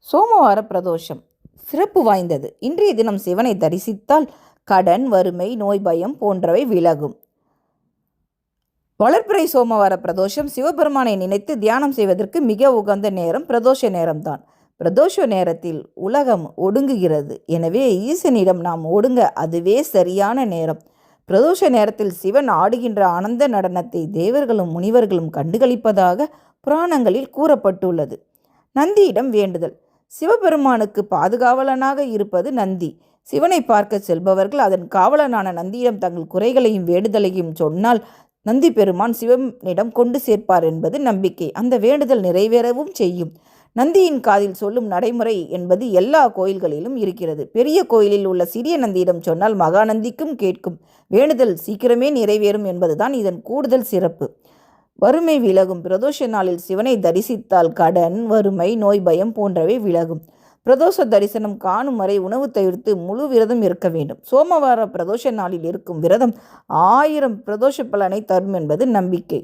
சோமவார பிரதோஷம் சிறப்பு வாய்ந்தது. இன்றைய தினம் சிவனை தரிசித்தால் கடன், வறுமை, நோய், பயம் போன்றவை விலகும். வளர்பிறை சோமவார பிரதோஷம் சிவபெருமானை நினைத்து தியானம் செய்வதற்கு மிக உகந்த நேரம் பிரதோஷ நேரம்தான். பிரதோஷ நேரத்தில் உலகம் ஒடுங்குகிறது. எனவே ஈசனிடம் நாம் ஒடுங்க அதுவே சரியான நேரம். பிரதோஷ நேரத்தில் சிவன் ஆடுகின்ற ஆனந்த நடனத்தை தேவர்களும் முனிவர்களும் கண்டுகளிப்பதாக புராணங்களில் கூறப்பட்டுள்ளது. நந்தியிடம் வேண்டுதல். சிவபெருமானுக்கு பாதுகாவலனாக இருப்பது நந்தி. சிவனை பார்க்க செல்பவர்கள் அதன் காவலனான நந்தியிடம் தங்கள் குறைகளையும் வேண்டுதலையும் சொன்னால் நந்தி பெருமான் சிவனிடம் கொண்டு சேர்ப்பார் என்பது நம்பிக்கை. அந்த வேண்டுதல் நிறைவேறவும் செய்யும். நந்தியின் காதில் சொல்லும் நடைமுறை என்பது எல்லா கோயில்களிலும் இருக்கிறது. பெரிய கோயிலில் உள்ள சிறிய நந்தியிடம் சொன்னால் மகாநந்திக்கும் கேட்கும். வேண்டுதல் சீக்கிரமே நிறைவேறும் என்பதுதான் இதன் கூடுதல் சிறப்பு. வறுமை விலகும். பிரதோஷ நாளில் சிவனை தரிசித்தால் கடன், வறுமை, நோய், பயம் போன்றவை விலகும். பிரதோஷ தரிசனம் காணும் வரை உணவு தவிர்த்து முழு விரதம் இருக்க வேண்டும். சோமவார பிரதோஷ நாளில் இருக்கும் விரதம் 1000 பிரதோஷ பலனை தரும் என்பது நம்பிக்கை.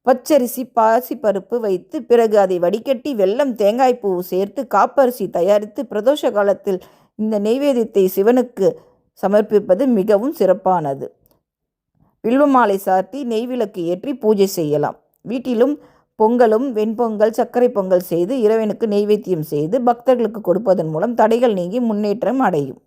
பச்சரிசி, பாசிப்பருப்பு வைத்து பிறகு அதை வடிகட்டி வெல்லம், தேங்காய்ப்பூ சேர்த்து காப்பரிசி தயாரித்து பிரதோஷ காலத்தில் இந்த நெய்வேத்தியத்தை சிவனுக்கு சமர்ப்பிப்பது மிகவும் சிறப்பானது. வில்வமாலை சாத்தி நெய்விளக்கு ஏற்றி பூஜை செய்யலாம். வீட்டிலும் பொங்கலும், வெண்பொங்கல், சர்க்கரை பொங்கல் செய்து இறைவனுக்கு நெய்வேத்தியம் செய்து பக்தர்களுக்கு கொடுப்பதன் மூலம் தடைகள் நீங்கி முன்னேற்றம் அடையும்.